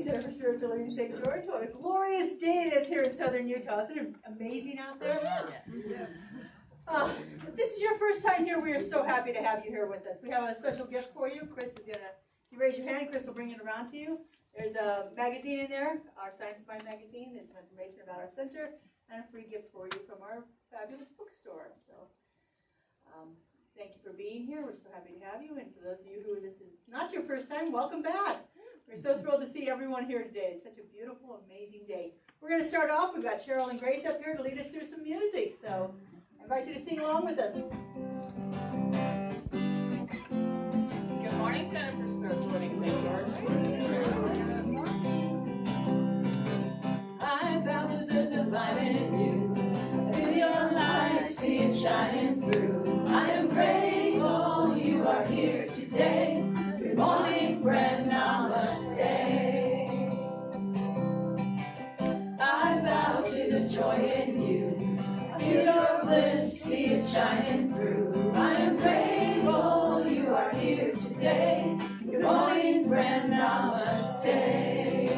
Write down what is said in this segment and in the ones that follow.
County Center for Spiritual Living, St. George. What a glorious day it is here in southern Utah. Isn't it amazing out there? If this is your first time here, we are so happy to have you here with us. We have a special gift for you. Chris is going to, if you raise your hand, Chris will bring it around to you. There's a magazine in there, our Science Mind magazine. There's some information about our center and a free gift for you from our fabulous bookstore. So thank you for being here. We're so happy to have you. And for those of you who this is not your first time, welcome back. We're so thrilled to see everyone here today. It's such a beautiful, amazing day. We're going to start off. We've got Cheryl and Grace up here to lead us through some music. So I invite you to sing along with us. Good morning, Center for Spiritual Living, St. George. I bow to the divine in you. Feel your light, see it shining through. I am grateful you are here today. Good morning, friend, namaste. I bow to the joy in you. Feel your bliss, see it shining through. I am grateful you are here today. Good morning, friend, namaste.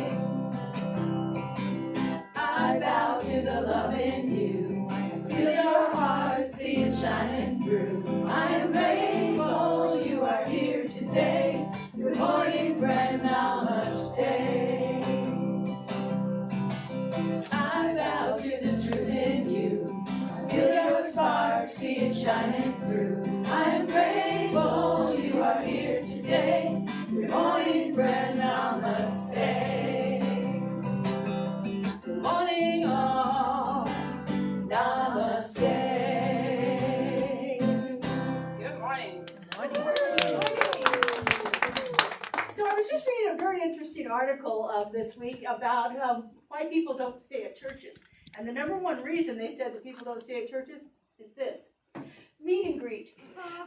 I bow to the love in you. Feel your heart, see it shining through. I am grateful you are here today. Good morning, friend, namaste. I bow to the truth in you. Feel your spark, see it shining through. I am grateful you are here today. Good morning, friend, namaste. Good morning, all. Namaste. Good morning. So I was just reading a very interesting article this week about why people don't stay at churches. And the number one reason they said that people don't stay at churches is this. Meet and greet.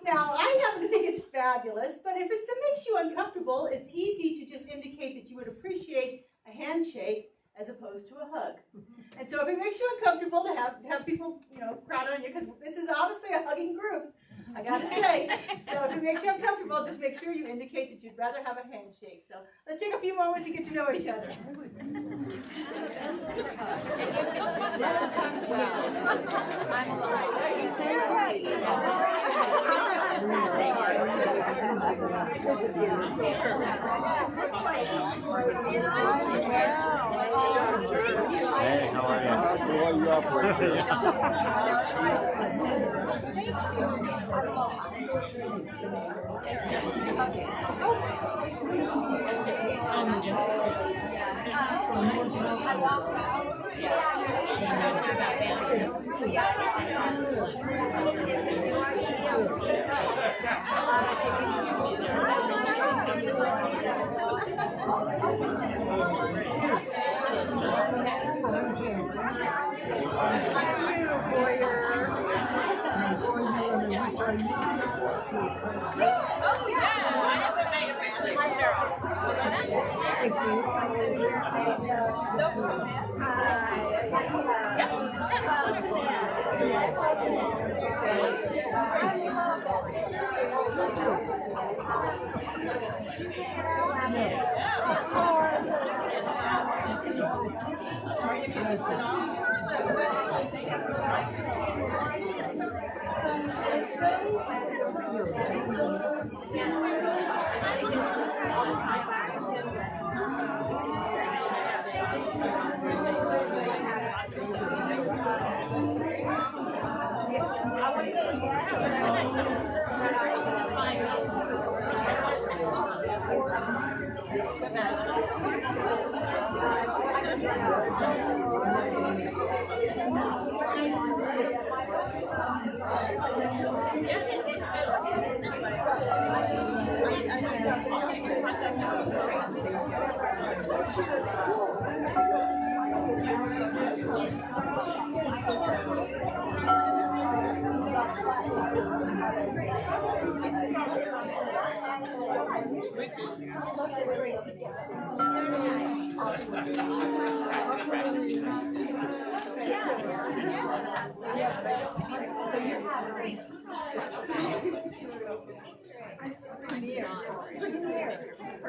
Now, I happen to think it's fabulous, but if it makes you uncomfortable, it's easy to just indicate that you would appreciate a handshake as opposed to a hug. And so if it makes you uncomfortable to have people, crowd on you, because this is obviously a hugging group, I gotta say. So if it makes you uncomfortable, just make sure you indicate that you'd rather have a handshake. So let's take a few moments to get to know each other. Hey, how are you? Well, you operate. Oh, yeah. I never met your picture. Cheryl. Yes.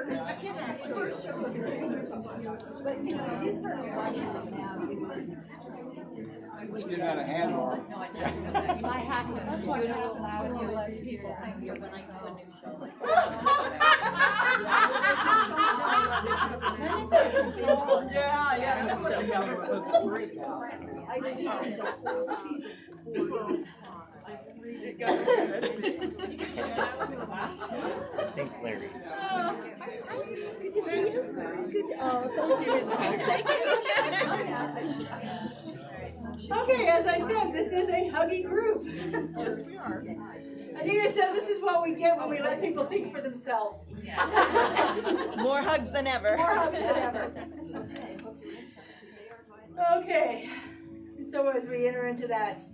But you know, you start watching them now. Let's get out of hand on. My happy, that's why you're allowed to let people think you're when I do a new show like Yeah, that's what that's great. I did I think Larry. Good to see you. Good to, oh, thank you. Okay, as I said, this is a huggy group. Yes, we are. Anita says this is what we get when we let people think for themselves. More hugs than ever. More hugs than ever. Okay, so as we enter into that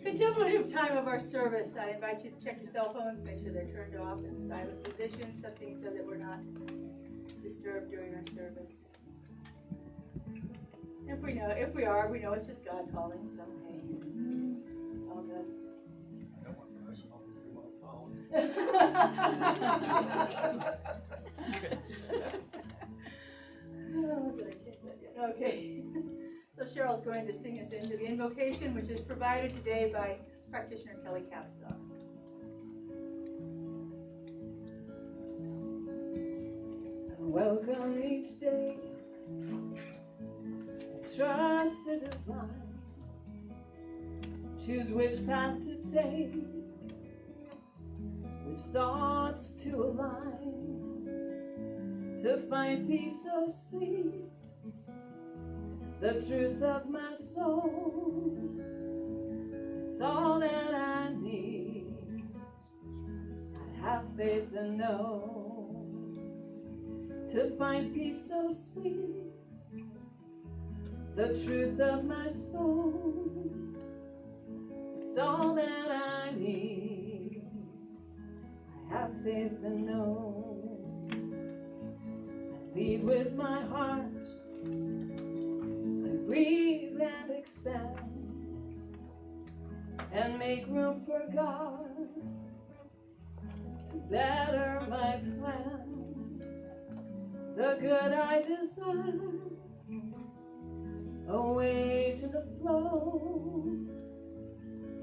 contemplative time of our service, I invite you to check your cell phones, make sure they're turned off in silent position, something so that we're not disturbed during our service. If we are, we know it's just God calling, it's okay. It's all good. Okay. So Cheryl's going to sing us into the invocation, which is provided today by practitioner Kelly Capsaw. Welcome each day. Trust the divine. Choose which path to take, which thoughts to align, to find peace so sweet, the truth of my soul. It's all that I need. I have faith and know, to find peace so sweet, the truth of my soul. It's all that I need. I have faith and know. I lead with my heart. I breathe and expand, and make room for God to better my plans. The good I desire, away to the flow,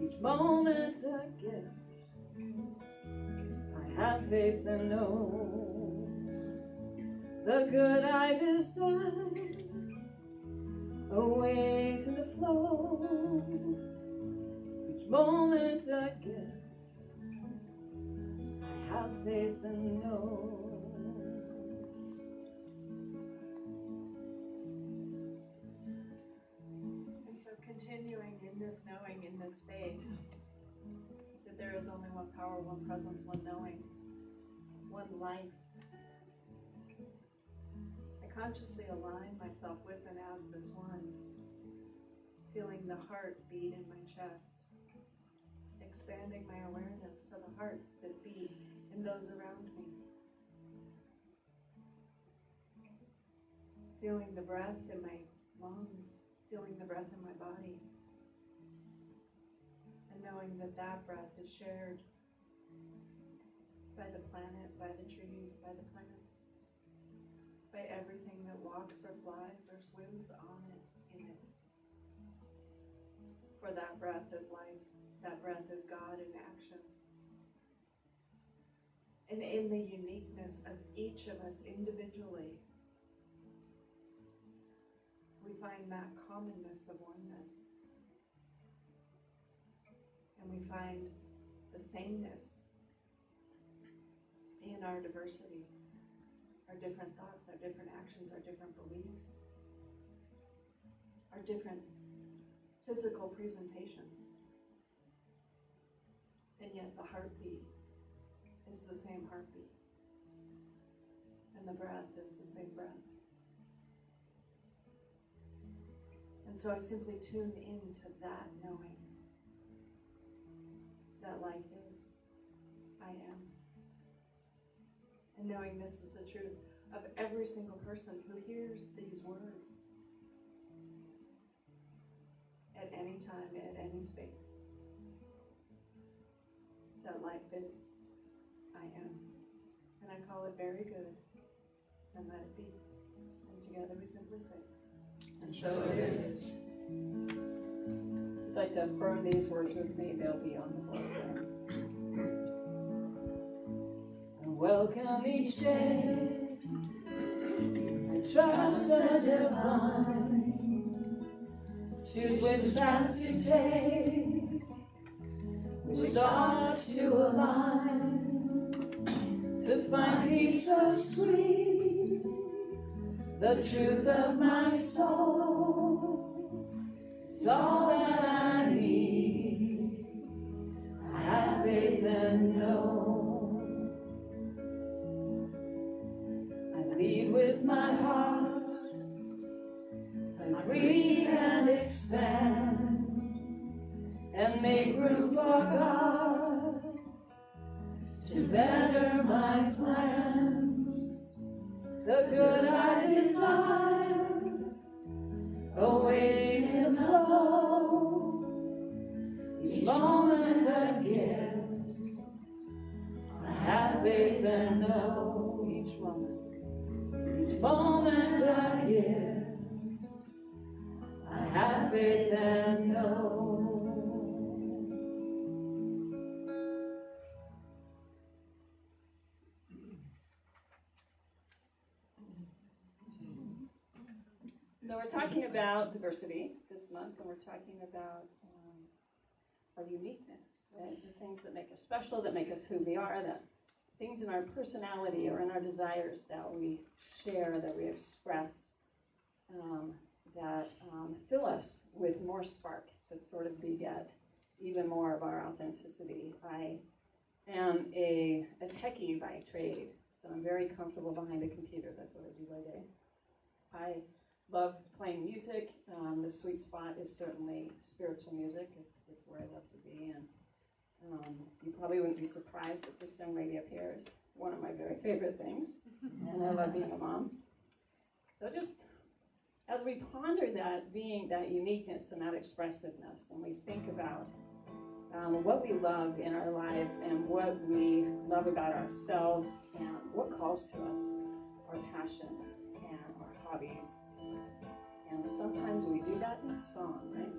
each moment a gift. I have faith and know, the good I desire, away to the flow, each moment a gift. I have faith and know. Continuing in this knowing, in this faith, that there is only one power, one presence, one knowing, one life. I consciously align myself with and as this one, feeling the heart beat in my chest, expanding my awareness to the hearts that beat in those around me. Feeling the breath in my lungs, feeling the breath in my body, and knowing that that breath is shared by the planet, by the trees, by the plants, by everything that walks or flies or swims on it, in it. For that breath is life, that breath is God in action. And in the uniqueness of each of us individually, we find that commonness of oneness. And we find the sameness in our diversity, our different thoughts, our different actions, our different beliefs, our different physical presentations. And yet the heartbeat is the same heartbeat. And the breath is the same breath. And so I simply tune into that knowing that life is, I am. And knowing this is the truth of every single person who hears these words at any time, at any space. That life is, I am. And I call it very good. and let it be. And together we simply say, And so it is. If you'd like to affirm these words with me, they'll be on the board there. And welcome each day. I trust the divine. Choose which path to take, which thoughts to align, to find peace so sweet, the truth of my soul is all that I need. I have faith and know. I lead with my heart, I breathe and expand, and make room for God to better my plans. The good I desire awaits in the flow. Each moment a gift, I have faith and know. Each moment a gift, I have faith and know. So we're talking about diversity this month, and we're talking about our uniqueness, right? The things that make us special, that make us who we are, that things in our personality or in our desires that we share, that we express, that fill us with more spark, that sort of beget even more of our authenticity. I am a techie by trade, so I'm very comfortable behind a computer. That's what I do by day. I love playing music. The sweet spot is certainly spiritual music. It's where I love to be. And you probably wouldn't be surprised that this young lady up here is one of my very favorite things. And I love being a mom. So just as we ponder that, being that uniqueness and that expressiveness, and we think about what we love in our lives and what we love about ourselves and what calls to us, our passions and our hobbies. And sometimes we do that in a song, right?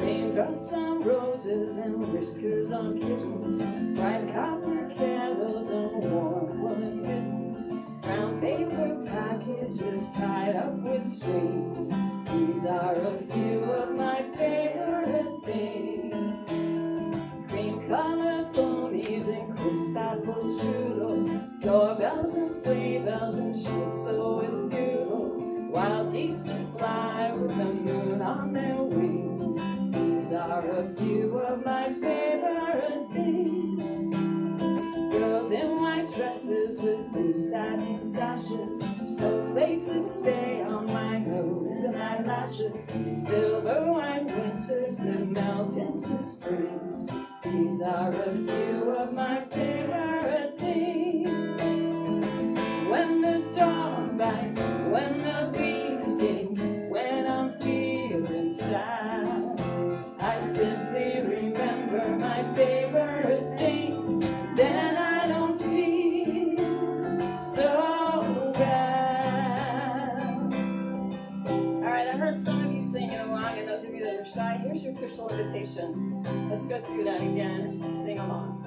Raindrops on roses and whiskers on kittens, bright copper kettles and warm woolen mittens, brown paper packages tied up with strings. These are a few of my favorite things. Cream-colored ponies and crisp apple strudel, doorbells and sleigh bells and schnitzel with noodle, wild geese that fly with the moon on their wings. These are a few of my favorite things. Girls in white dresses with blue satin sashes, snowflakes that stay on my nose and eyelashes, silver white winters that melt into springs. These are a few of my favorite things. When the dog bites, when the bee stings, when I'm feeling sad, I simply remember my favorite things. Then I don't feel so bad. All right, I heard some of you singing along, and those of you that are shy, here's your official invitation. Let's go through that again and sing along.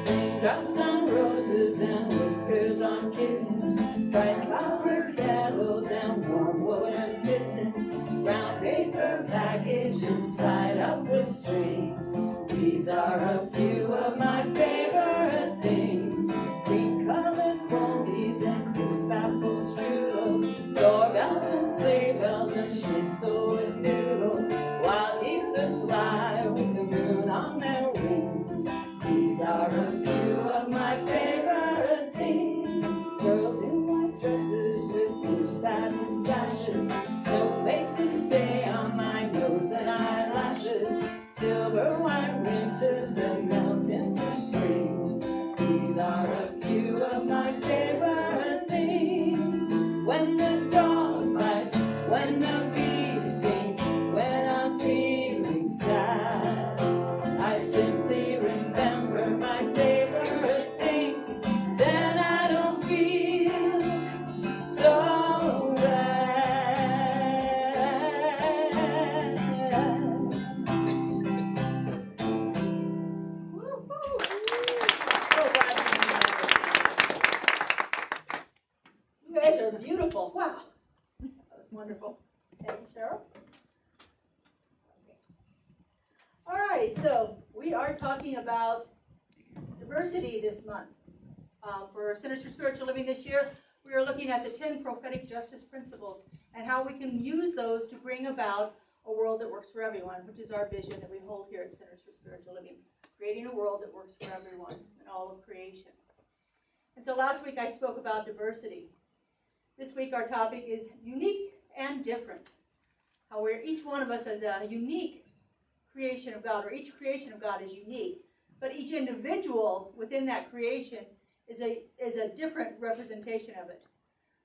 Raindrops on roses and whiskers on kittens, bright copper kettles and warm woolen mittens, brown paper packages tied up with strings. These are a few of my favorite things. Cream-colored ponies and crisp apple strudel, doorbells and sleigh bells and schnitzel with noodle, wild geese that fly with the moon on their wings. These are a few of my favorite things. Girls in white dresses with blue satin sashes, snowflakes that stay on my nose and eyelashes, silver white winters that melt into springs. These are a few of my favorite things. When the dog bites, when the bee sings, when I'm feeling sad, I simply remember my favorite things. You guys are beautiful. Wow. That was wonderful. Thank you, Cheryl. Okay. All right, so we are talking about diversity this month. For Centers for Spiritual Living this year, we are looking at the 10 prophetic justice principles and how we can use those to bring about a world that works for everyone, which is our vision that we hold here at Centers for Spiritual Living, creating a world that works for everyone and all of creation. And so last week I spoke about diversity. This week our topic is unique and different. How each one of us is a unique creation of God, or each creation of God is unique, but each individual within that creation is a different representation of it.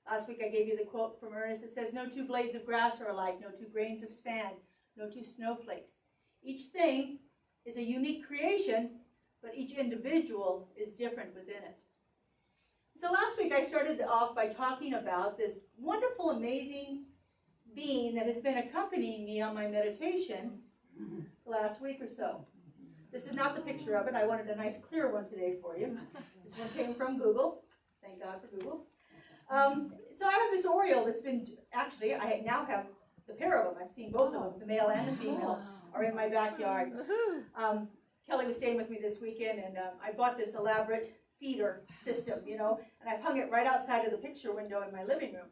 Last week I gave you the quote from Ernest that says, "No two blades of grass are alike, no two grains of sand, no two snowflakes." Each thing is a unique creation, but each individual is different within it. So last week I started off by talking about this wonderful, amazing being that has been accompanying me on my meditation the last week or so. This is not the picture of it. I wanted a nice clear one today for you. This one came from Google. Thank God for Google. So I have this Oriole that's been, actually, I now have the pair of them. I've seen both of them, the male and the female, are in my backyard. Kelly was staying with me this weekend, and I bought this elaborate feeder system, and I've hung it right outside of the picture window in my living room.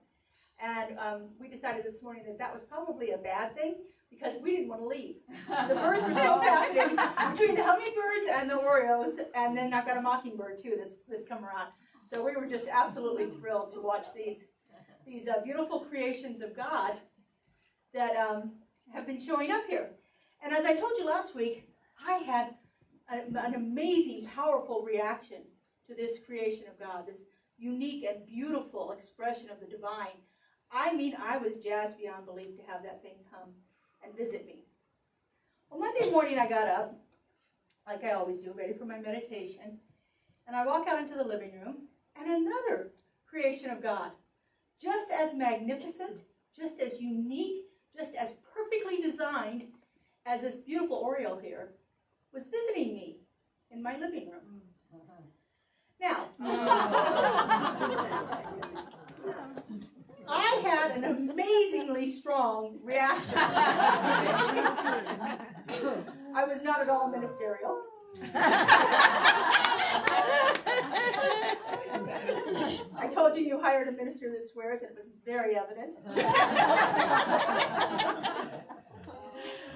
And we decided this morning that that was probably a bad thing, because we didn't want to leave. The birds were so fascinating, between the hummingbirds and the Orioles, and then I've got a mockingbird too that's come around. So we were just absolutely thrilled to watch these beautiful creations of God that have been showing up here. And as I told you last week, I had an amazing, powerful reaction to this creation of God, this unique and beautiful expression of the divine. I mean, I was jazzed beyond belief to have that thing come and visit me. Well, Monday morning I got up, like I always do, ready for my meditation, and I walk out into the living room, and another creation of God, just as magnificent, just as unique, just as perfectly designed as this beautiful Oriole here, was visiting me in my living room. Now, I had an amazingly strong reaction. I was not at all ministerial. I told you hired a minister that swears, and it was very evident.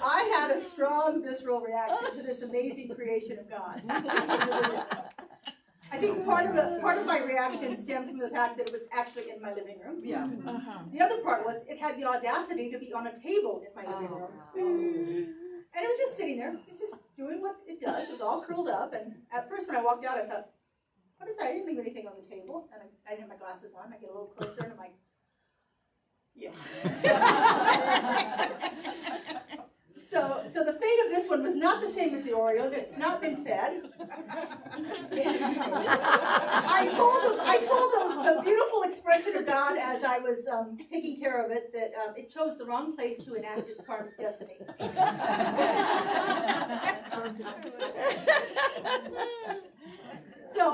I had a strong visceral reaction to this amazing creation of God. I think part of my reaction stemmed from the fact that it was actually in my living room. Yeah. The other part was it had the audacity to be on a table in my living room. And it was just sitting there, just doing what it does. It was all curled up. And at first when I walked out, I thought, what is that? I didn't leave anything on the table. And I didn't have my glasses on. I get a little closer and I'm like, yeah. So the fate of this one was not the same as the Oreos. It's not been fed. I told the beautiful expression of God as I was taking care of it that it chose the wrong place to enact its karmic destiny. So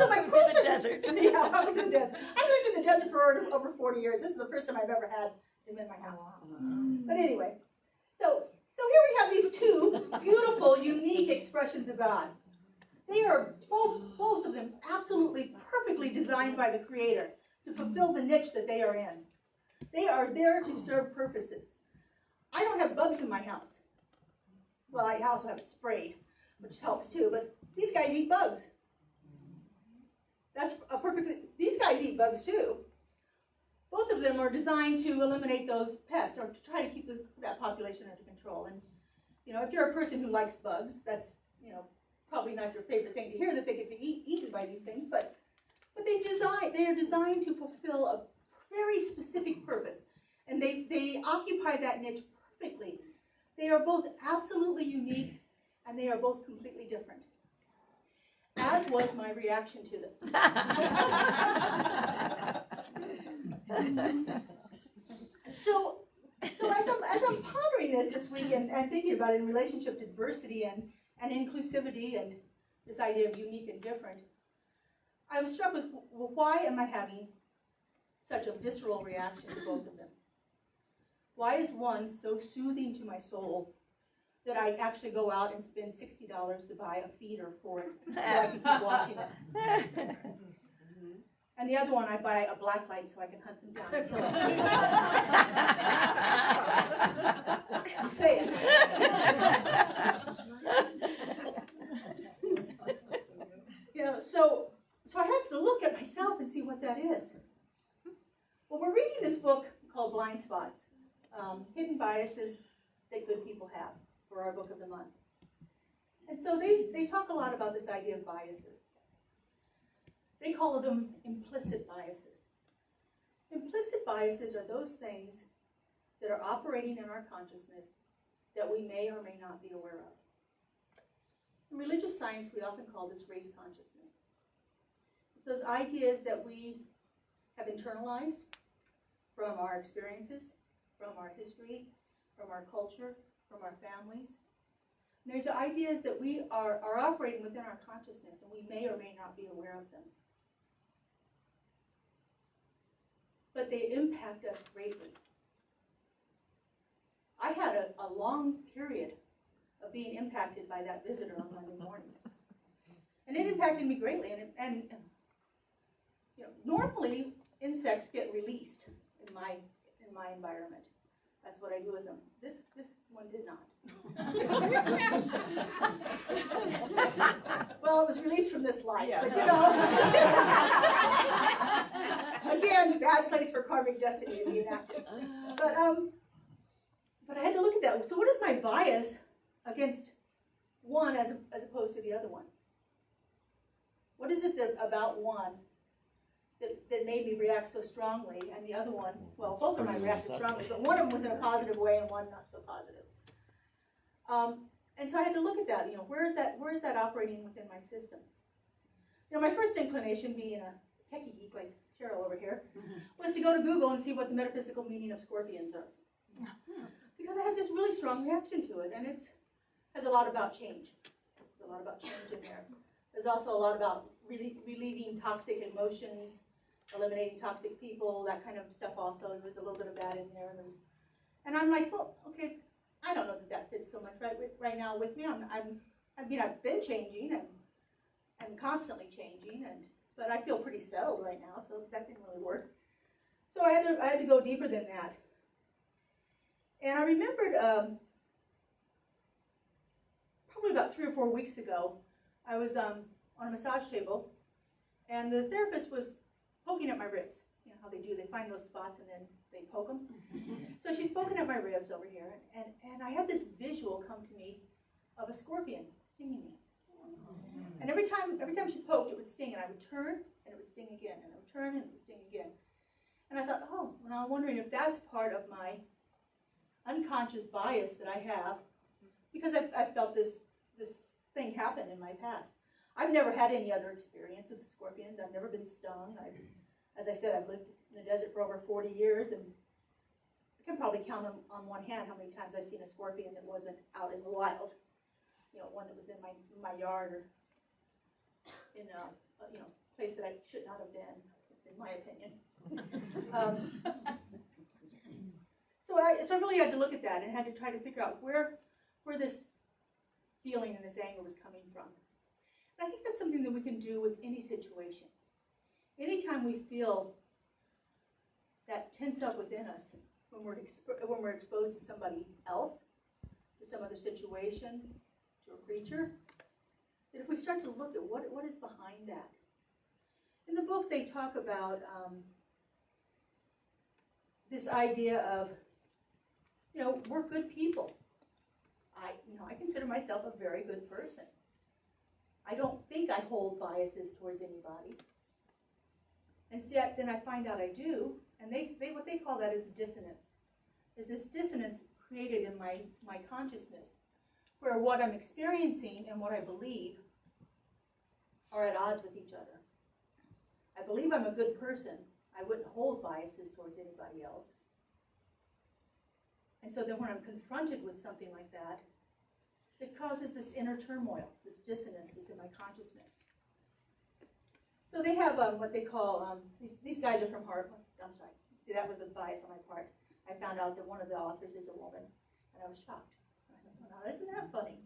my question, to the desert. Yeah, I went to the desert. I've lived in the desert for over 40 years. This is the first time I've ever had them in my house. But anyway, so here we have these two beautiful, unique expressions of God. They are both of them absolutely perfectly designed by the Creator to fulfill the niche that they are in. They are there to serve purposes. I don't have bugs in my house. Well, I also have it sprayed, which helps too, but these guys eat bugs. These guys eat bugs too. Both of them are designed to eliminate those pests or to try to keep that population under control. And, if you're a person who likes bugs, that's, probably not your favorite thing to hear that they get to eaten by these things, but they are designed to fulfill a very specific purpose. And they occupy that niche perfectly. They are both absolutely unique, and they are both completely different. As was my reaction to them. So as I'm pondering this week and thinking about it in relationship to diversity and inclusivity and this idea of unique and different, I was struck with, well, why am I having such a visceral reaction to both of them? Why is one so soothing to my soul that I actually go out and spend $60 to buy a feeder for it so I can keep watching it? And the other one, I buy a black light so I can hunt them down and kill them. Say it. You know, so I have to look at myself and see what that is. Well, we're reading this book called Blind Spots, Hidden Biases That Good People Have, for our book of the month. And so they talk a lot about this idea of biases. They call them implicit biases. Implicit biases are those things that are operating in our consciousness that we may or may not be aware of. In religious science, we often call this race consciousness. It's those ideas that we have internalized from our experiences, from our history, from our culture, from our families. And there's ideas that we are operating within our consciousness, and we may or may not be aware of them. But they impact us greatly. I had a long period of being impacted by that visitor on Monday morning. And it impacted me greatly. And you know, normally insects get released in my environment. That's what I do with them. This one did not. Well, it was released from this life, Yes. but you know. Again, bad place for karmic destiny to be enacted. But I had to look at that. So what is my bias against one as opposed to the other one? What is it about one that made me react so strongly, and the other one, well, both of them I reacted strongly, but one of them was in a positive way and one not so positive. And so I had to look at that. You know, where is that operating within my system? You know, my first inclination, being a techie geek like Cheryl over here, was to go to Google and see what the metaphysical meaning of scorpions is, because I had this really strong reaction to it, and it has a lot about change. There's a lot about change in there. There's also a lot about relieving toxic emotions, eliminating toxic people, that kind of stuff also. There was a little bit of that in there. And I'm like, well, okay, I don't know that fits so much right now with me. I mean, I've been changing and I'm constantly changing, but I feel pretty settled right now, so that didn't really work. So I had to go deeper than that. And I remembered probably about 3 or 4 weeks ago, I was on a massage table, and the therapist was poking at my ribs. You know how they do, they find those spots and then they poke them. So she's poking at my ribs over here, and I had this visual come to me of a scorpion stinging me. And every time she poked, it would sting, and I would turn, and it would sting again, and I would turn, and it would sting again. And I thought, oh, and I'm wondering if that's part of my unconscious bias that I have, because I've felt this thing happen in my past. I've never had any other experience of scorpions. I've never been stung. As I said, I've lived in the desert for over 40 years, and I can probably count on one hand how many times I've seen a scorpion that wasn't out in the wild. You know, one that was in my yard or in a place that I should not have been, in my opinion. So I really had to look at that and had to try to figure out where this feeling and this anger was coming from. And I think that's something that we can do with any situation. Anytime we feel that tense up within us when we're exposed to somebody else, to some other situation, to a creature, that if we start to look at what is behind that. In the book, they talk about this idea of, we're good people. I consider myself a very good person. I don't think I hold biases towards anybody. And yet, then I find out I do, and what they call that is dissonance. There's this dissonance created in my consciousness, where what I'm experiencing and what I believe are at odds with each other. I believe I'm a good person. I wouldn't hold biases towards anybody else. And so then when I'm confronted with something like that, it causes this inner turmoil, this dissonance within my consciousness. So they have what they call, these guys are from Harvard. I'm sorry. See, that was a bias on my part. I found out that one of the authors is a woman, and I was shocked. I thought, well, isn't that funny?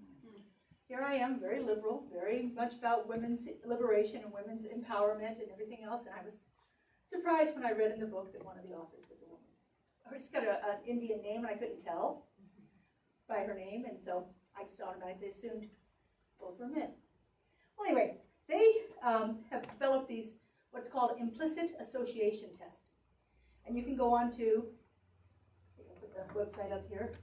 Here I am, very liberal, very much about women's liberation and women's empowerment and everything else, and I was surprised when I read in the book that one of the authors was a woman. Her just got an Indian name, and I couldn't tell by her name, and so I just automatically assumed both were men. Well, anyway, they have developed these, what's called implicit association test. And you can go on to, I'll put the website up here.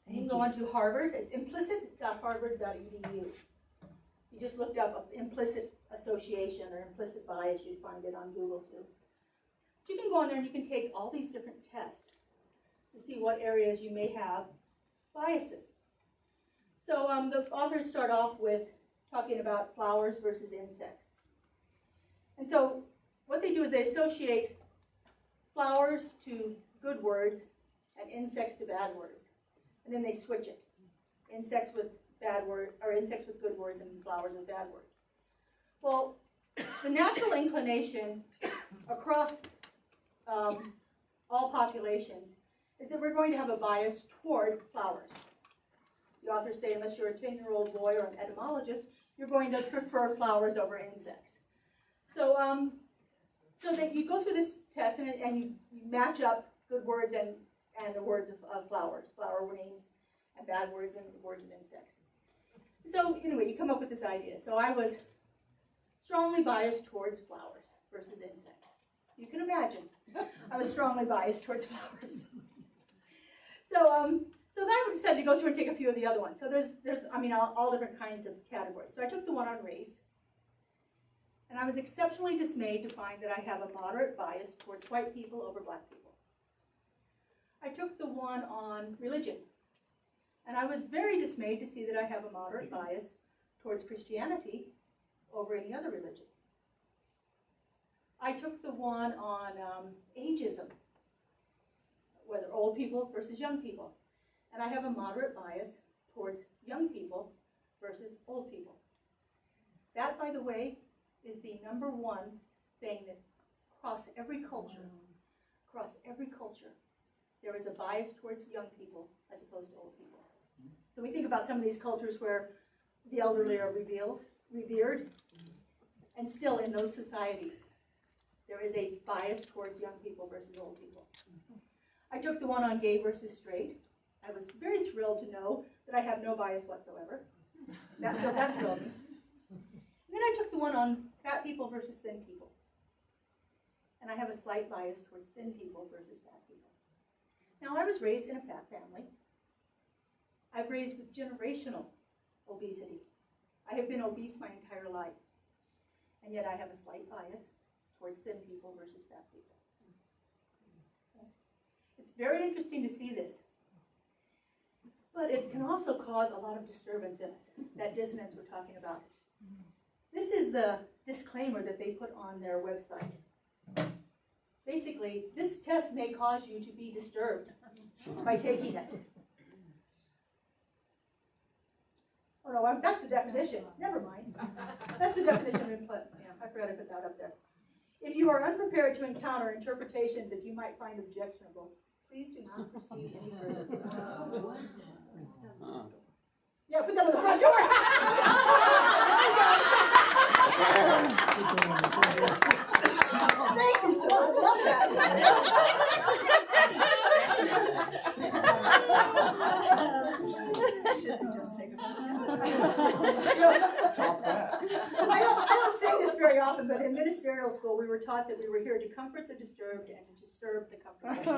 You can go on to Harvard. It's implicit.harvard.edu. You just looked up implicit association or implicit bias. You'd find it on Google too. But you can go on there and you can take all these different tests to see what areas you may have biases. So the authors start off with talking about flowers versus insects. And so what they do is they associate flowers to good words and insects to bad words. And then they switch it. Insects with bad words, or insects with good words, and flowers with bad words. Well, the natural inclination across all populations is that we're going to have a bias toward flowers. The authors say unless you're a 10-year-old boy or an etymologist, you're going to prefer flowers over insects. So, so that you go through this test and you match up good words and the words of flowers, flower names, and bad words and words of insects. So anyway, you come up with this idea. So I was strongly biased towards flowers versus insects. You can imagine, I was strongly biased towards flowers. So then I decided to go through and take a few of the other ones. So there's all different kinds of categories. So I took the one on race, and I was exceptionally dismayed to find that I have a moderate bias towards white people over black people. I took the one on religion, and I was very dismayed to see that I have a moderate bias towards Christianity over any other religion. I took the one on ageism, whether old people versus young people. And I have a moderate bias towards young people versus old people. That, by the way, is the number one thing that across every culture, there is a bias towards young people as opposed to old people. So we think about some of these cultures where the elderly are revered, and still in those societies, there is a bias towards young people versus old people. I took the one on gay versus straight. I was very thrilled to know that I have no bias whatsoever. That thrilled me. And then I took the one on fat people versus thin people. And I have a slight bias towards thin people versus fat people. Now, I was raised in a fat family. I've raised with generational obesity. I have been obese my entire life. And yet I have a slight bias towards thin people versus fat people. It's very interesting to see this. But it can also cause a lot of disturbance in us, that dissonance we're talking about. This is the disclaimer that they put on their website. Basically, this test may cause you to be disturbed by taking it. Oh no, that's the definition. Never mind. That's the definition we put. Yeah, I forgot to put that up there. If you are unprepared to encounter interpretations that you might find objectionable, please do not proceed any further. Yeah, put that on the front door. Thank you, sir. I love that. Should have just taken Top that. I don't say this very often, but in ministerial school, we were taught that we were here to comfort the disturbed and to disturb the comfortable.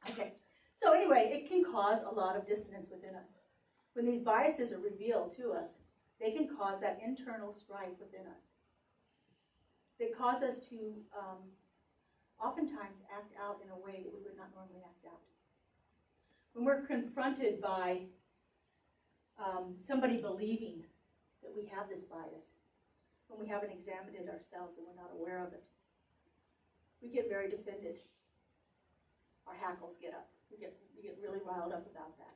Okay, so anyway, it can cause a lot of dissonance within us. When these biases are revealed to us, they can cause that internal strife within us. They cause us to oftentimes act out in a way that we would not normally act out. When we're confronted by somebody believing that we have this bias, when we haven't examined it ourselves and we're not aware of it, we get very defended. Our hackles get up. We get really riled up about that.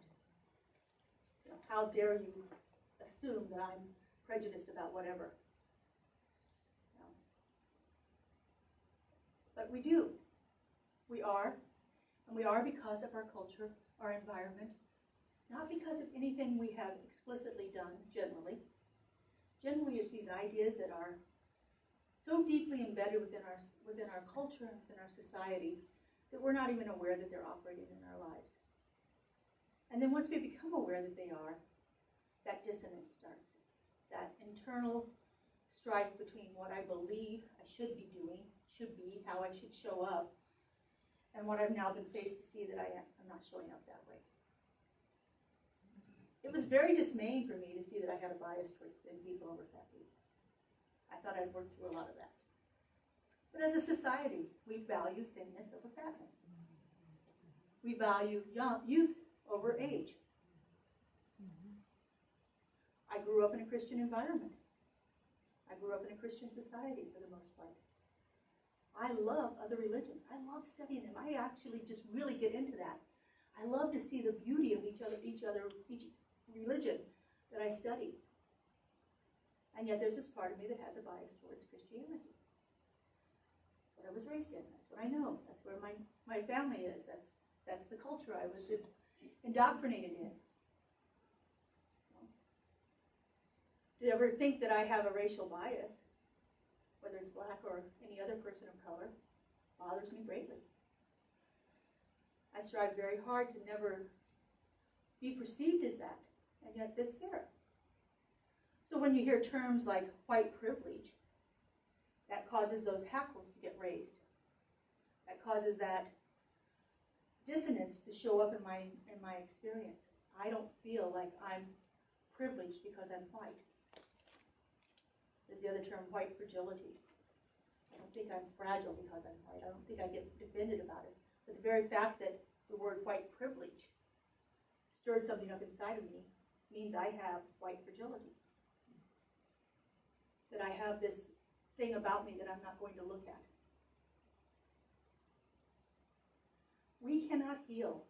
You know, how dare you assume that I'm prejudiced about whatever. You know. But we do. We are. And we are because of our culture, our environment, not because of anything we have explicitly done, generally. Generally, it's these ideas that are so deeply embedded within our culture, within our society, that we're not even aware that they're operating in our lives. And then once we become aware that they are, that dissonance starts. That internal strife between what I believe I should be doing, should be, how I should show up, and what I've now been faced to see that I'm not showing up that way. It was very dismaying for me to see that I had a bias towards thin people over fat people. I thought I'd worked through a lot of that. But as a society, we value thinness over fatness. We value youth over age. I grew up in a Christian environment. I grew up in a Christian society for the most part. I love other religions. I love studying them. I actually just really get into that. I love to see the beauty of each religion that I study. And yet there's this part of me that has a bias towards Christianity. That's what I was raised in. That's what I know. That's where my family is. That's the culture I was indoctrinated in. Do you ever think that I have a racial bias, whether it's black or any other person of color, bothers me greatly. I strive very hard to never be perceived as that, and yet it's there. So when you hear terms like white privilege, that causes those hackles to get raised. That causes that dissonance to show up in my experience. I don't feel like I'm privileged because I'm white. There's the other term, white fragility. I don't think I'm fragile because I'm white. I don't think I get offended about it. But the very fact that the word white privilege stirred something up inside of me means I have white fragility. That I have this thing about me that I'm not going to look at. We cannot heal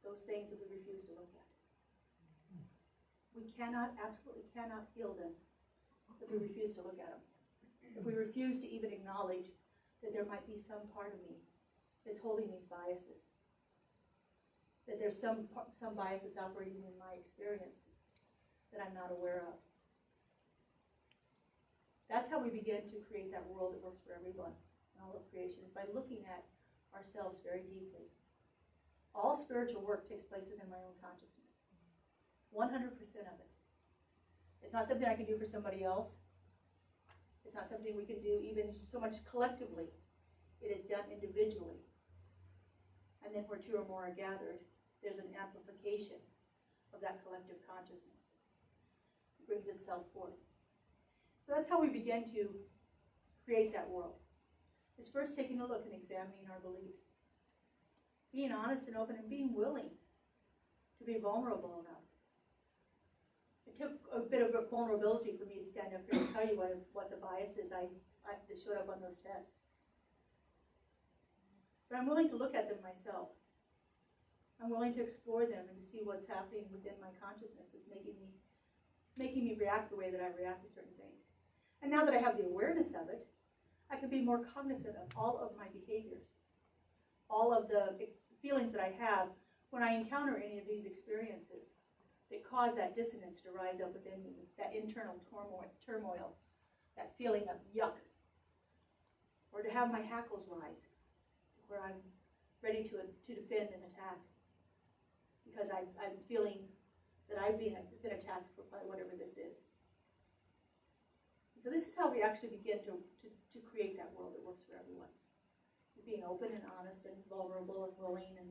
those things that we refuse to look at. We cannot, absolutely cannot heal them if we refuse to look at them. If we refuse to even acknowledge that there might be some part of me that's holding these biases. That there's some bias that's operating in my experience that I'm not aware of. That's how we begin to create that world that works for everyone and all of creation, is by looking at ourselves very deeply. All spiritual work takes place within my own consciousness. 100% of it. It's not something I can do for somebody else. It's not something we can do even so much collectively. It is done individually. And then where two or more are gathered, there's an amplification of that collective consciousness. It brings itself forth. So that's how we begin to create that world. Is first taking a look and examining our beliefs. Being honest and open and being willing to be vulnerable enough. It took a bit of vulnerability for me to stand up here and tell you what the biases that showed up on those tests. But I'm willing to look at them myself. I'm willing to explore them and to see what's happening within my consciousness that's making me react the way that I react to certain things. And now that I have the awareness of it, I can be more cognizant of all of my behaviors, all of the feelings that I have when I encounter any of these experiences that cause that dissonance to rise up within me, that internal turmoil, that feeling of yuck, or to have my hackles rise, where I'm ready to defend and attack, because I'm feeling that I've been attacked by whatever this is. So this is how we actually begin to create that world that works for everyone. Is being open and honest and vulnerable and willing and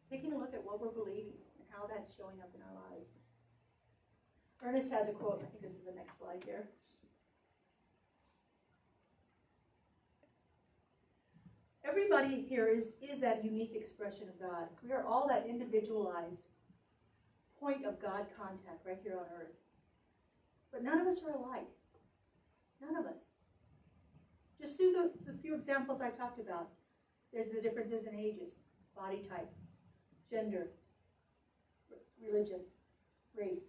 taking a look at what we're believing and how that's showing up in our lives. Ernest has a quote, I think this is the next slide here. Everybody here is that unique expression of God. We are all that individualized point of God contact right here on earth. But none of us are alike. None of us. Just through the few examples I talked about, there's the differences in ages, body type, gender, religion, race,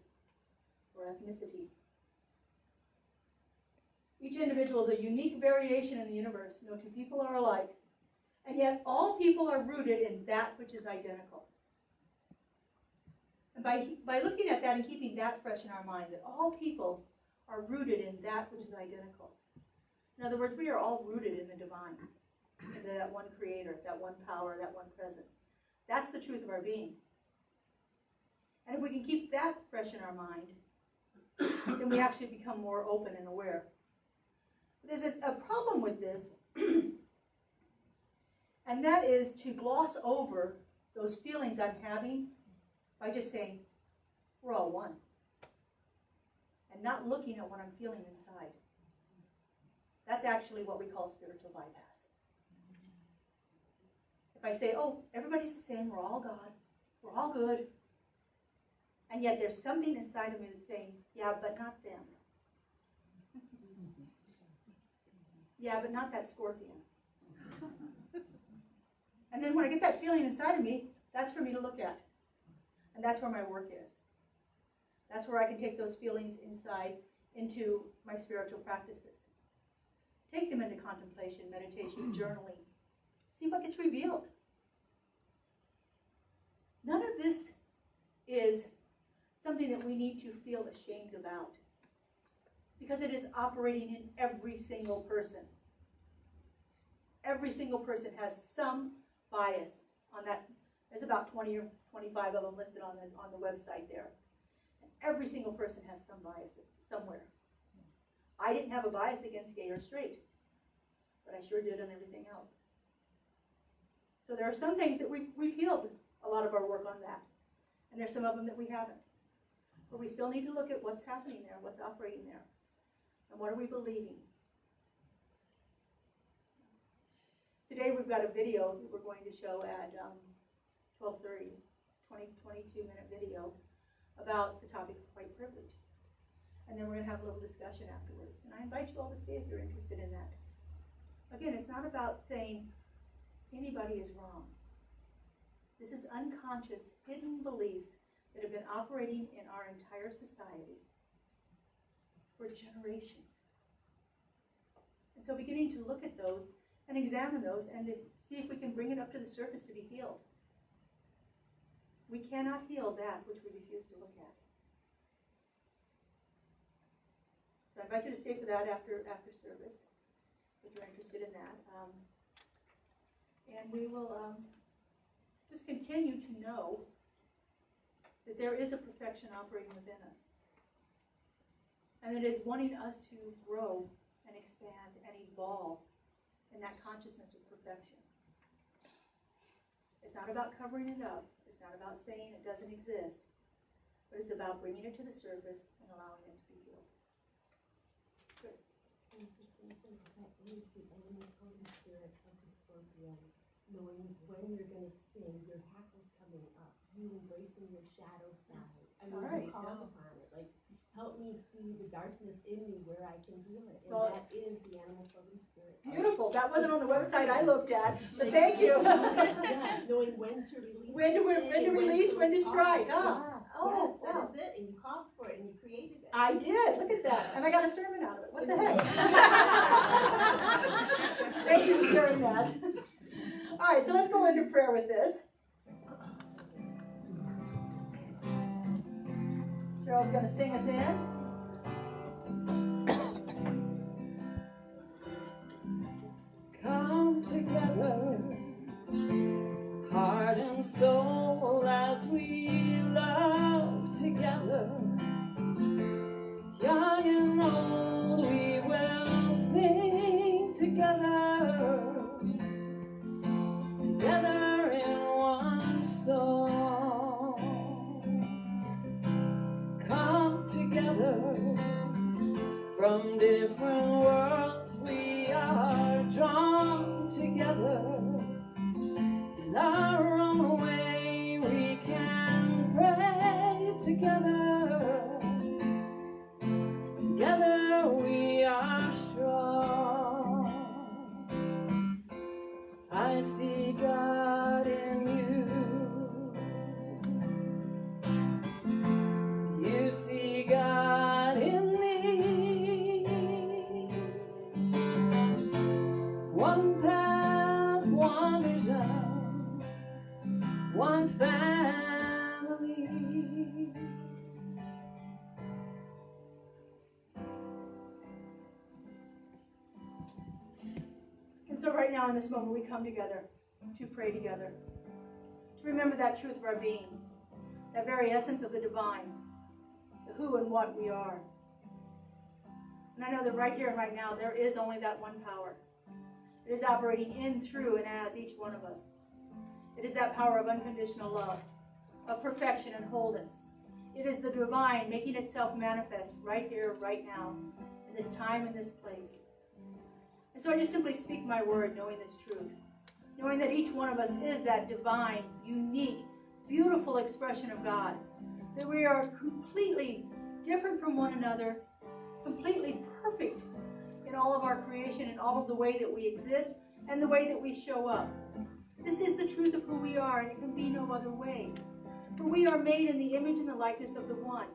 or ethnicity. Each individual is a unique variation in the universe. No two people are alike. And yet all people are rooted in that which is identical. And by looking at that and keeping that fresh in our mind, that all people are rooted in that which is identical. In other words, we are all rooted in the divine, in that one creator, that one power, that one presence. That's the truth of our being. And if we can keep that fresh in our mind, then we actually become more open and aware. But there's a problem with this, and that is to gloss over those feelings I'm having by just saying, we're all one, and not looking at what I'm feeling inside. That's actually what we call spiritual bypass. If I say, oh, everybody's the same, we're all God, we're all good, and yet there's something inside of me that's saying, yeah, but not them. Yeah, but not that scorpion. And then when I get that feeling inside of me, that's for me to look at. And that's where my work is. That's where I can take those feelings inside into my spiritual practices. Take them into contemplation, meditation, journaling. See what gets revealed. None of this is something that we need to feel ashamed about, because it is operating in every single person. Every single person has some bias on that. There's about 20 or 25 of them listed on the website there. And every single person has some bias somewhere. I didn't have a bias against gay or straight, but I sure did on everything else. So there are some things that we've healed a lot of our work on that. And there's some of them that we haven't. But we still need to look at what's happening there, what's operating there, and what are we believing. Today we've got a video that we're going to show at 12:30. It's a 22-minute video about the topic of white privilege. And then we're going to have a little discussion afterwards. And I invite you all to stay if you're interested in that. Again, it's not about saying anybody is wrong. This is unconscious, hidden beliefs that have been operating in our entire society for generations. And so beginning to look at those and examine those and to see if we can bring it up to the surface to be healed. We cannot heal that which we refuse to look at. So I invite you to stay for that after service, if you're interested in that. And we will just continue to know that there is a perfection operating within us. And it is wanting us to grow and expand and evolve in that consciousness of perfection. It's not about covering it up. It's not about saying it doesn't exist. But it's about bringing it to the surface and allowing it to be healed. Chris? I was just going to say, that is the animal totem spirit of the scorpion. Knowing when you're going to sting, your hackles coming up, you embracing your shadow side. I mean, Right. you call upon it. Like, help me see the darkness in me where I can heal it. And Well, that is the animal totem spirit. Beautiful. That wasn't on the website I looked at, but thank you. Yes, knowing when to release. When to release, when to strike, huh? Yes, Oh, yes, wow. that is it. And you called for it and you created it. I did. Look at that. And I got a sermon out of it. What the heck? Thank you for sharing that. All right, so let's go into prayer with this. Cheryl's going to sing us in. Come together, heart and soul, as we love together. Young and old, we will sing together, together in one song. Come together, from different worlds we are drawn together. In our own way we can pray together. Together we are strong. I see God in you. so right now in this moment we come together to pray together, to remember that truth of our being, that very essence of the divine, the who and what we are. And I know that right here and right now there is only that one power. It is operating in, through, and as each one of us. It is that power of unconditional love, of perfection and wholeness. It is the divine making itself manifest right here, right now, in this time, in this place. And so I just simply speak my word, knowing this truth, knowing that each one of us is that divine, unique, beautiful expression of God, that we are completely different from one another, completely perfect in all of our creation, in all of the way that we exist, and the way that we show up. This is the truth of who we are, and it can be no other way. For we are made in the image and the likeness of the one,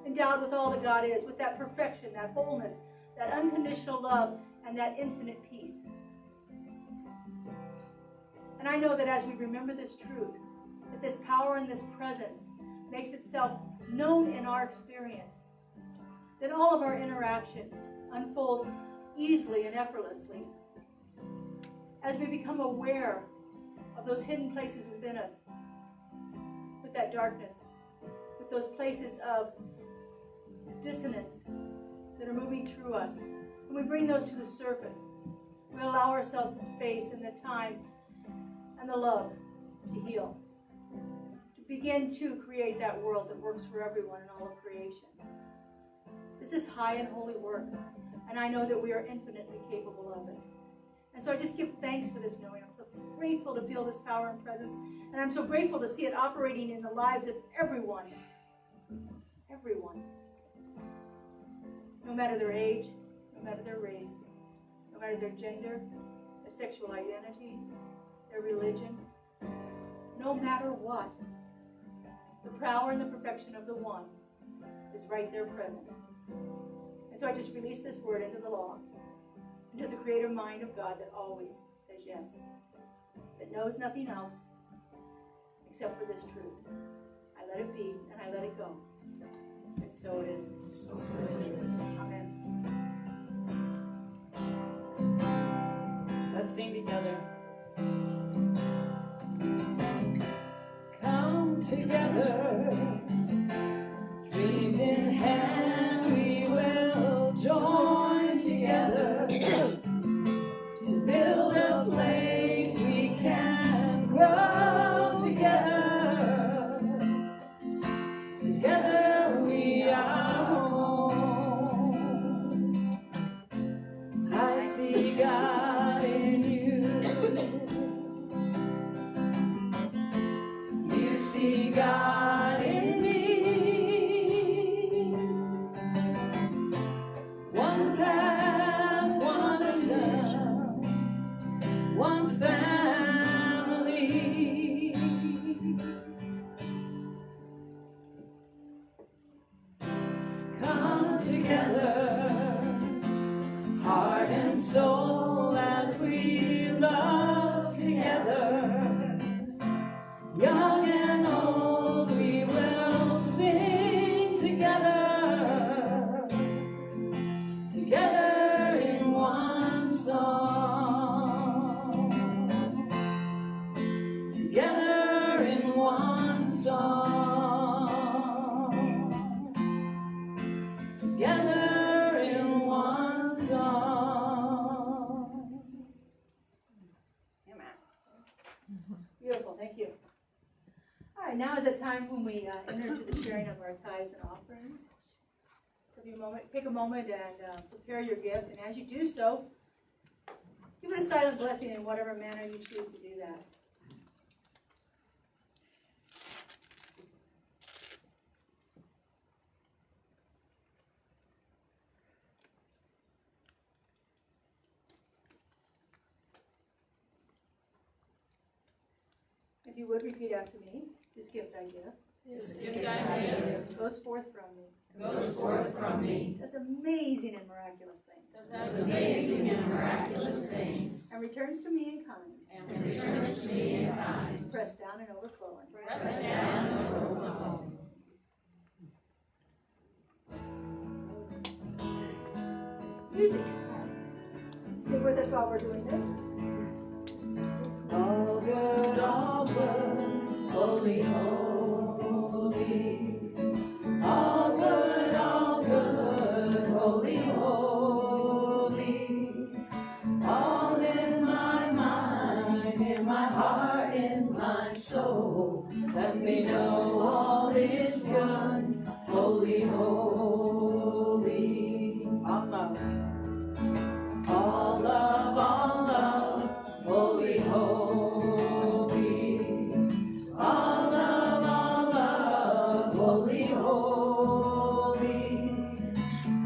endowed with all that God is, with that perfection, that wholeness, that unconditional love, and that infinite peace. And I know that as we remember this truth, that this power and this presence makes itself known in our experience, that all of our interactions unfold easily and effortlessly. As we become aware of those hidden places within us, with that darkness, with those places of dissonance that are moving through us, and we bring those to the surface, we allow ourselves the space and the time and the love to heal, to begin to create that world that works for everyone in all of creation. This is high and holy work, and I know that we are infinitely capable of it. And so I just give thanks for this knowing. I'm so grateful to feel this power and presence, and I'm so grateful to see it operating in the lives of everyone. Everyone. No matter their age, no matter their race, no matter their gender, their sexual identity, their religion, no matter what, the power and the perfection of the one is right there present. And so I just release this word into the law, into the creative mind of God that always says yes, that knows nothing else except for this truth. I let it be and I let it go. And so it is. Amen. Let's sing together. Come together, dreams in hand, we will join together to build a place we can grow together. Together we are home. I see God in you. You see God in me. One path, one vision, one family. Come together, heart and soul, as we love together. Young and old, we will sing together, together in one song, together in one song, together in one song. Amen. Beautiful, thank you. All right, now is the time when we enter into the sharing of our tithes and offerings. So take a moment and prepare your gift, and as you do so, give it a silent blessing in whatever manner you choose to do that. If you would repeat after me, this gift I give. This gift I give Goes forth from me. goes forth from me. Does amazing and miraculous things. Does amazing and miraculous things. And returns to me in kind. And returns to me in kind. Pressed down and overflowing. Pressed down and overflowing. Music. Sing with us while we're doing this. holy, holy. All love. All love, holy, holy. All love, holy, holy.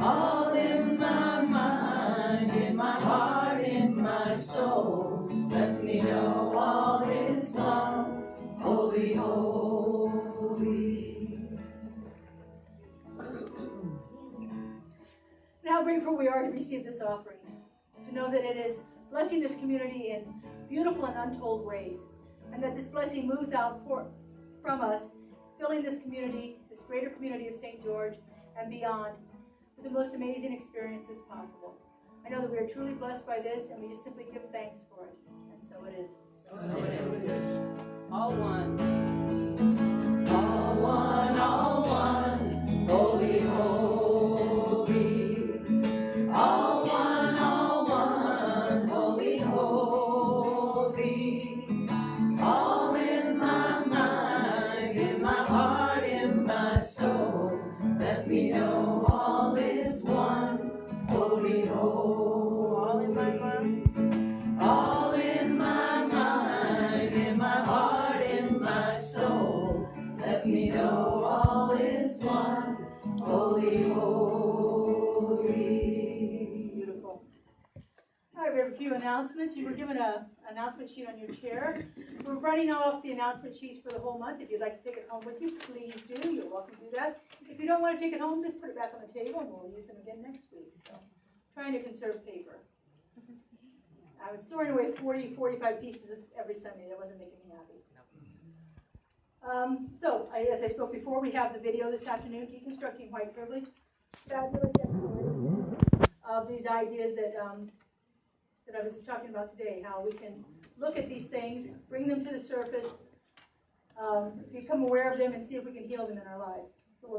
All in my mind, in my heart, in my soul. Let me know all is one, holy, holy. And how grateful we are to receive this offering, to know that it is blessing this community in beautiful and untold ways, and that this blessing moves out from us, filling this community, this greater community of St. George and beyond, with the most amazing experiences possible. I know that we are truly blessed by this, and we just simply give thanks for it. And so it is. So it is. All one. All one, holy, holy. All one, holy, holy. All in my mind, in my heart, in my soul. Let me know all is one, holy, holy. All in my mind. All in my mind, in my heart, in my soul. Let me know all is one, holy, holy. Beautiful. All right, we have a few announcements. You were given an announcement sheet on your chair. We're running off the announcement sheets for the whole month. If you'd like to take it home with you, please do. You're welcome to do that. If you don't want to take it home, just put it back on the table and we'll use them again next week. So, trying to conserve paper. I was throwing away 40, 45 pieces every Sunday. That wasn't making me happy. As I spoke before, we have the video this afternoon, Deconstructing White Privilege. Fabulous exploration of these ideas that I was talking about today, how we can look at these things, bring them to the surface, become aware of them, and see if we can heal them in our lives. So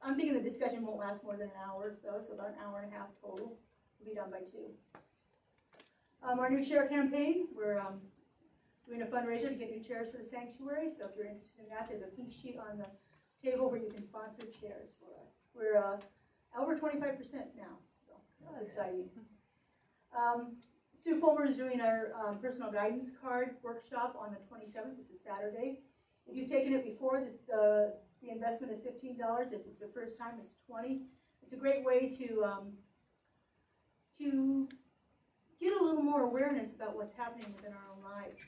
I'm thinking the discussion won't last more than an hour or so about an hour and a half total. We'll be done by 2. Our new chair campaign, we're doing a fundraiser to get new chairs for the sanctuary. So if you're interested in that, there's a pink sheet on the table where you can sponsor chairs for us. We're over 25% now, so that's exciting. Sue Fulmer is doing our personal guidance card workshop on the 27th. It's a Saturday. If you've taken it before, the investment is $15. If it's the first time, it's $20. It's a great way to get a little more awareness about what's happening within our own lives.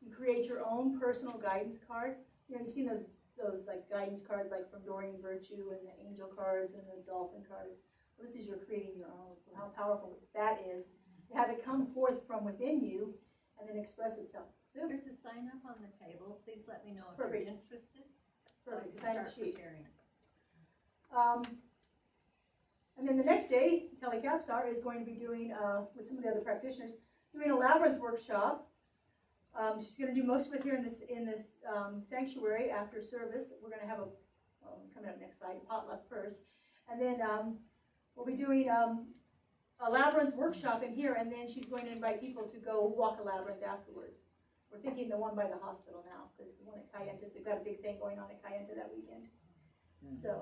You create your own personal guidance card. You know, you've seen those like guidance cards like from Doreen Virtue and the angel cards and the dolphin cards. Well, this is you're creating your own. So how powerful that is to have it come forth from within you and then express itself. So, There's a sign up on the table. Please let me know if Perfect. you're interested. perfect. So I Sign can up start sheet. preparing. And then the next day, Kelly Capsar is going to be doing, with some of the other practitioners, doing a labyrinth workshop. She's going to do most of it here in this sanctuary after service. We're going to have coming up next slide, potluck first. And then we'll be doing a labyrinth workshop in here, and then she's going to invite people to go walk a labyrinth afterwards. We're thinking the one by the hospital now, because the one at Kayenta, they've got a big thing going on at Kayenta that weekend. So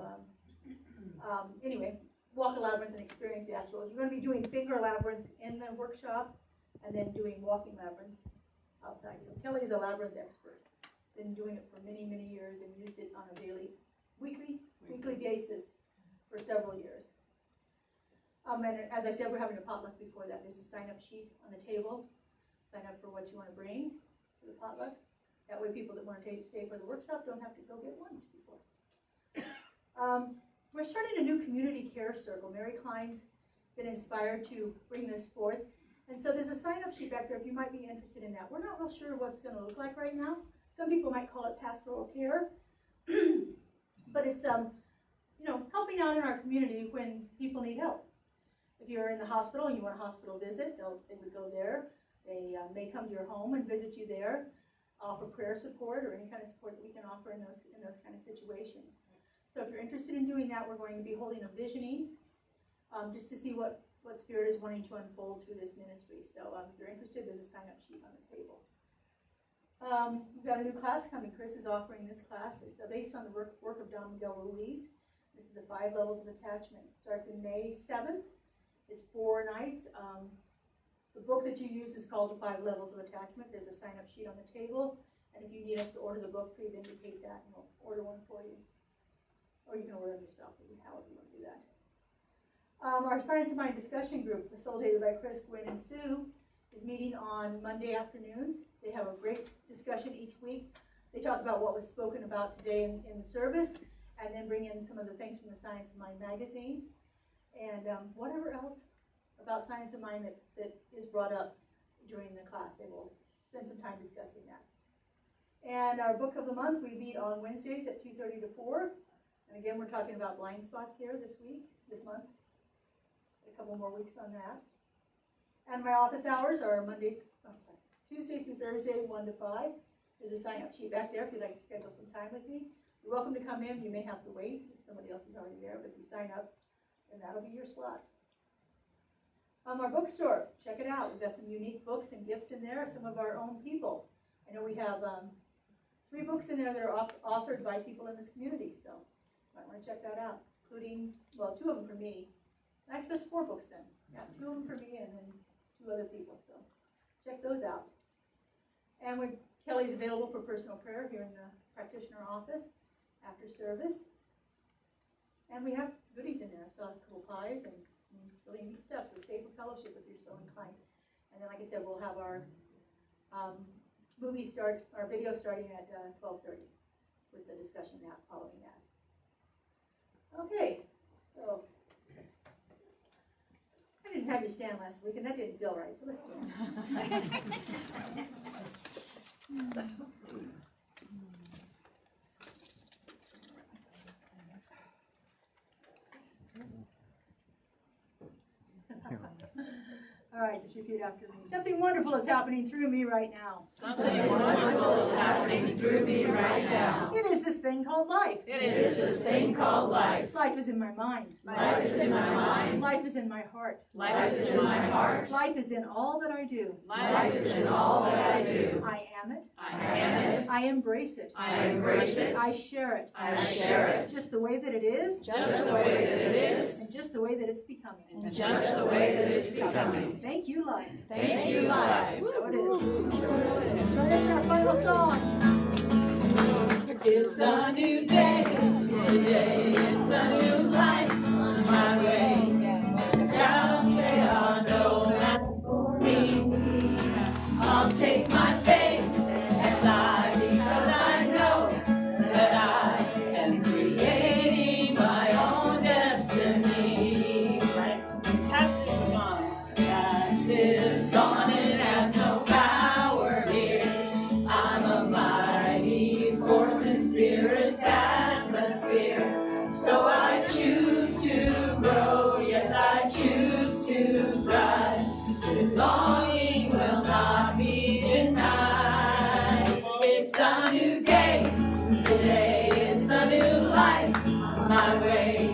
anyway, walk a labyrinth and experience the actual. You're going to be doing finger labyrinths in the workshop, and then doing walking labyrinths outside. So Kelly is a labyrinth expert. Been doing it for many, many years and used it on a weekly basis for several years. And as I said, we're having a potluck before that. There's a sign-up sheet on the table. Sign up for what you want to bring to the potluck. That way people that want to stay for the workshop don't have to go get lunch before. We're starting a new community care circle. Mary Klein's been inspired to bring this forth. And so there's a sign-up sheet back there if you might be interested in that. We're not real sure what it's going to look like right now. Some people might call it pastoral care. But it's helping out in our community when people need help. If you're in the hospital and you want a hospital visit, they would go there. They may come to your home and visit you there, offer prayer support or any kind of support that we can offer in those kind of situations. So if you're interested in doing that, we're going to be holding a visioning just to see what Spirit is wanting to unfold through this ministry. So if you're interested, there's a sign-up sheet on the table. We've got a new class coming. Chris is offering this class. It's based on the work of Don Miguel Ruiz. This is the 5 levels of attachment. It starts in May 7th. It's 4 nights. The book that you use is called The 5 Levels of Attachment. There's a sign-up sheet on the table. And if you need us to order the book, please indicate that and we'll order one for you. Or you can order them yourself, however you want to do that. Our Science of Mind discussion group, facilitated by Chris, Gwen, and Sue, is meeting on Monday afternoons. They have a great discussion each week. They talk about what was spoken about today in the service, and then bring in some of the things from the Science of Mind magazine, and whatever else about Science of Mind that is brought up during the class. They will spend some time discussing that. And our book of the month, we meet on Wednesdays at 2:30 to 4. And again, we're talking about blind spots here this month. A couple more weeks on that. And my office hours are Tuesday through Thursday, 1 to 5. There's a sign-up sheet back there if you'd like to schedule some time with me. You're welcome to come in. You may have to wait if somebody else is already there, but if you sign up, then that'll be your slot. Our bookstore, check it out. We've got some unique books and gifts in there, some of our own people. I know we have 3 books in there that are authored by people in this community, so you might want to check that out, including, well, 2 of them for me. Actually, that's 4 books then. Yeah, 2 of them for me and then 2 other people, so check those out. And Kelly's available for personal prayer here in the practitioner office after service. And we have goodies in there, so cool pies and really neat stuff, so stay for fellowship if you're so inclined. And then, like I said, we'll have our our video starting at 12:30 with the discussion now following that. Okay, so I didn't have you stand last week, and that didn't feel right, so let's stand. All right, just repeat after me. Something wonderful is happening through me right now. Something wonderful is happening through me right now. It is this thing called life. It is this thing called life. Life is in my mind. Life is in my mind. Life is in my heart. Life is in my heart. Life is in all that I do. Life is in all that I do. I am it. I am it. I embrace it. I embrace it. I share it. I share it. Just the way that it is. Just the way that it is. And just the way that it's becoming. And just the way that it's becoming. Thank you, life. Thank you, life. So it is. Join us in our final song. It's a new day. Today it's a new life. On my way. Gotta stay on no matter for me. I'll take my faith and fly because I know that I am creating my own destiny. Past is gone. Past is gone. It has no power here. I'm a mighty force in spirit's atmosphere. So I choose to grow. Yes, I choose to thrive. This longing will not be denied. It's a new day. Today it's a new life. On my way.